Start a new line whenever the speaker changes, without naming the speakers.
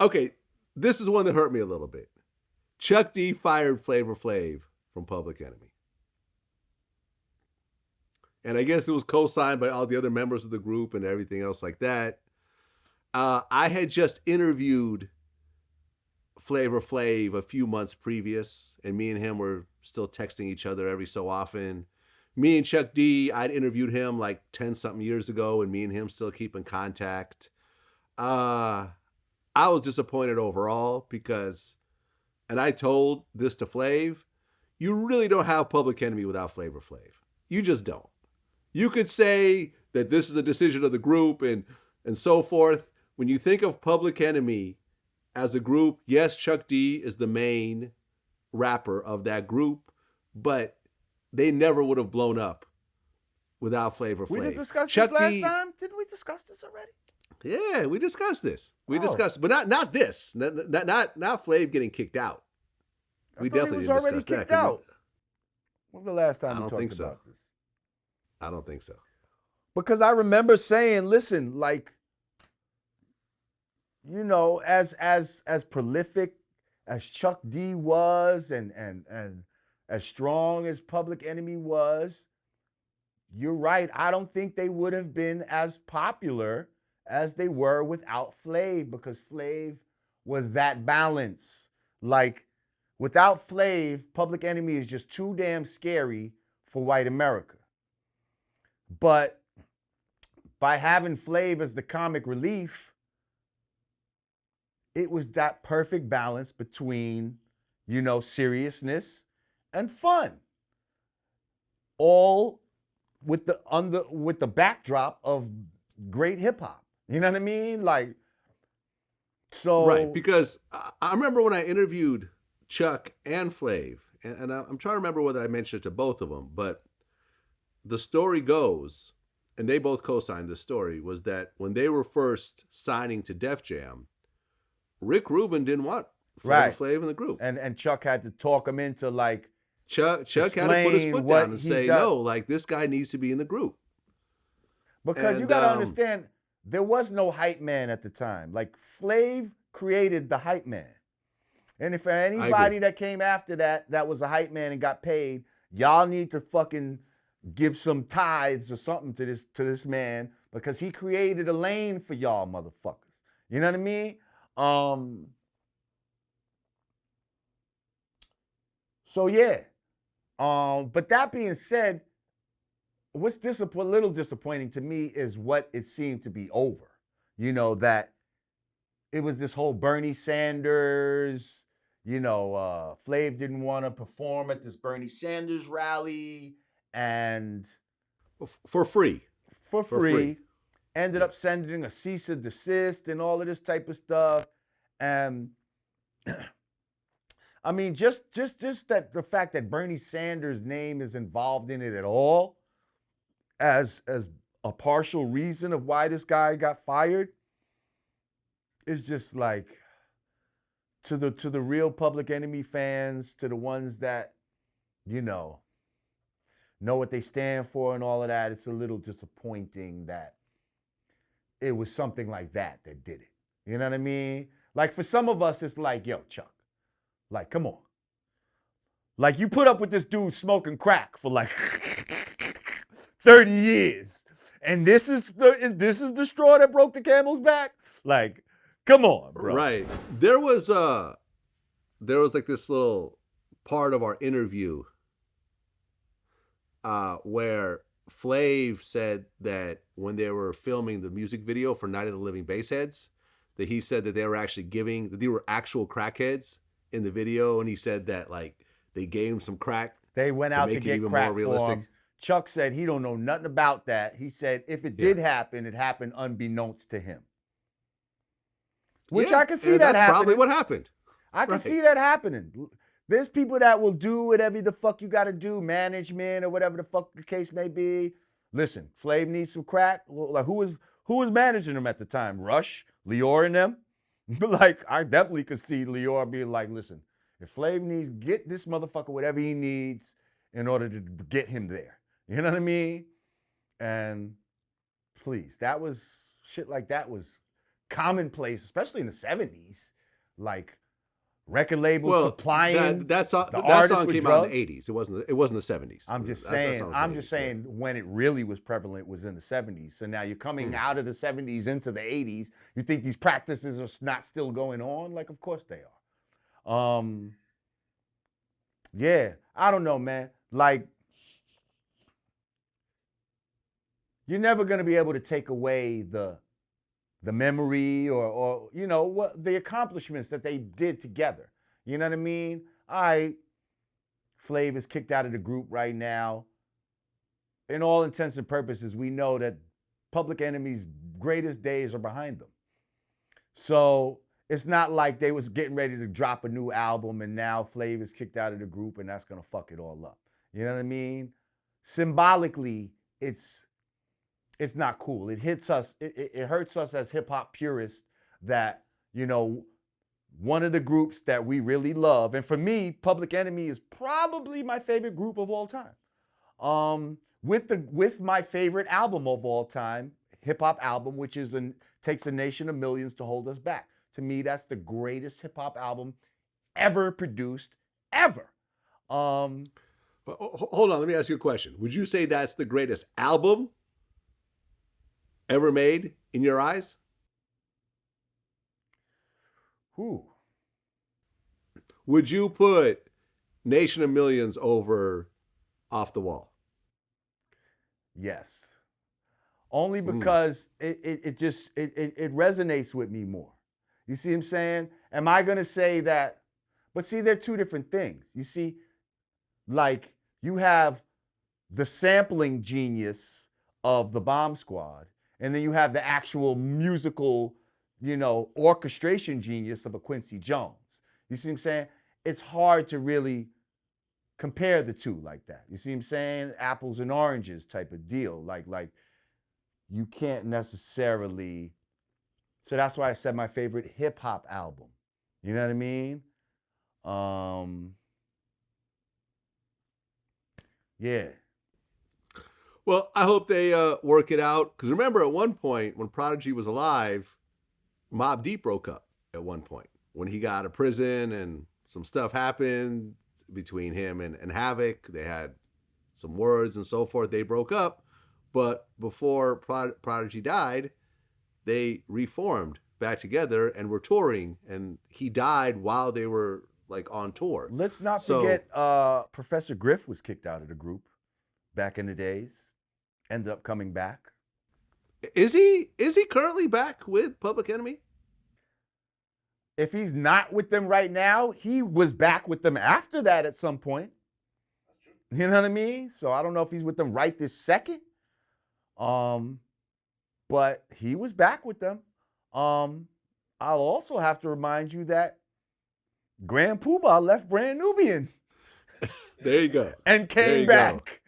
Okay, this is one that hurt me a little bit. Chuck D fired Flavor Flav from Public Enemy. And I guess it was co-signed by all the other members of the group and everything else like that. I had just interviewed Flavor Flav a few months previous, and me and him were still texting each other every so often. Me and Chuck D, I'd interviewed him like 10-something years ago, and me and him still keep in contact. I was disappointed overall because, and I told this to Flav, you really don't have Public Enemy without Flavor Flav. You just don't. You could say that this is a decision of the group and so forth. When you think of Public Enemy as a group, yes, Chuck D is the main rapper of that group, but they never would have blown up without Flavor Flav.
We didn't discuss Chuck this last time? Didn't we discuss this already?
Yeah, we discussed this. We discussed, but not this. Not Flav getting kicked out.
We definitely didn't discuss that. Kicked out. When was the last time we talked about this?
I don't think so.
Because I remember saying, listen, like, you know, as prolific as Chuck D was and as strong as Public Enemy was, you're right. I don't think they would have been as popular as they were without Flav, because Flav was that balance. Like, without Flav, Public Enemy is just too damn scary for white America. But by having Flav as the comic relief, it was that perfect balance between, you know, seriousness and fun. All with the backdrop of great hip hop. You know what I mean? Like, so.
Right, because I remember when I interviewed Chuck and Flav, and I'm trying to remember whether I mentioned it to both of them, but the story goes, and they both co-signed the story, was that when they were first signing to Def Jam, Rick Rubin didn't want Flavor Flav in the group.
And Chuck had to talk him into, like,
Chuck had to put his foot down and say, no, like, this guy needs to be in the group.
Because you got to understand, there was no hype man at the time. Like, Flav created the hype man. And if anybody that came after that was a hype man and got paid, y'all need to fucking give some tithes or something to this man, because he created a lane for y'all motherfuckers. You know what I mean? So yeah. But that being said, what's a little disappointing to me is what it seemed to be over. You know, that it was this whole Bernie Sanders, you know, Flav didn't want to perform at this Bernie Sanders rally, and
for free.
Ended up sending a cease and desist and all of this type of stuff. And I mean, just that the fact that Bernie Sanders' name is involved in it at all as a partial reason of why this guy got fired is just like, to the real Public Enemy fans, to the ones that, you know what they stand for and all of that, it's a little disappointing that it was something like that did it. You know what I mean? Like, for some of us, it's like, yo, Chuck, like, come on. Like, you put up with this dude smoking crack for like 30 years, and this is the straw that broke the camel's back? Like, come on, bro.
Right. There was like this little part of our interview where Flav said that when they were filming the music video for Night of the Living Bassheads, that he said that they were actual crackheads in the video, and he said that, like, they gave him some crack.
They went out to get crack more realistic. For him. Chuck said he don't know nothing about that. He said if it did happen, it happened unbeknownst to him. Which I can see that happening.
That's probably what happened.
I can see that happening. There's people that will do whatever the fuck you got to do, management or whatever the fuck the case may be. Listen, Flav needs some crack. Like, who was managing him at the time? Rush, Lior, and them. Like, I definitely could see Lior being like, listen, if Flav needs, get this motherfucker whatever he needs in order to get him there. You know what I mean? And please, shit like that was commonplace, especially in the 70s. Like record labels supplying
that song came out in the 80s. It wasn't the 70s.
I'm just saying when it really was prevalent was in the 70s. So now you're coming out of the 70s into the 80s. You think these practices are not still going on? Like, of course they are. Yeah, I don't know, man. Like, you're never gonna be able to take away the memory or you know what the accomplishments that they did together. You know what I mean? All right, Flav is kicked out of the group right now. In all intents and purposes, we know that Public Enemy's greatest days are behind them. So it's not like they was getting ready to drop a new album and now Flav is kicked out of the group and that's gonna fuck it all up. You know what I mean? Symbolically, it's not cool. It hits us, it hurts us as hip hop purists that, you know, one of the groups that we really love, and for me, Public Enemy is probably my favorite group of all time. With my favorite album of all time, hip hop album, which is Takes a Nation of Millions to Hold Us Back. To me, that's the greatest hip hop album ever produced, ever.
Hold on, let me ask you a question. Would you say that's the greatest album ever made in your eyes?
Who?
Would you put Nation of Millions over Off the Wall?
Yes. Only because it resonates with me more. You see what I'm saying? Am I going to say that? But see, they're two different things. You see, like you have the sampling genius of the Bomb Squad, and then you have the actual musical, you know, orchestration genius of a Quincy Jones. You see what I'm saying? It's hard to really compare the two like that. You see what I'm saying? Apples and oranges type of deal. Like you can't necessarily. So that's why I said my favorite hip hop album. You know what I mean? Yeah.
Well, I hope they work it out. Because remember, at one point when Prodigy was alive, Mobb Deep broke up at one point when he got out of prison and some stuff happened between him and Havoc. They had some words and so forth. They broke up. But before Prodigy died, they reformed back together and were touring. And he died while they were like on tour.
Let's not forget Professor Griff was kicked out of the group back in the days. Ended up coming back.
Is he currently back with Public Enemy?
If he's not with them right now, he was back with them after that at some point. You know what I mean? So I don't know if he's with them right this second. But he was back with them. I'll also have to remind you that Grand Poobah left Brand Nubian.
There you go.
And came back.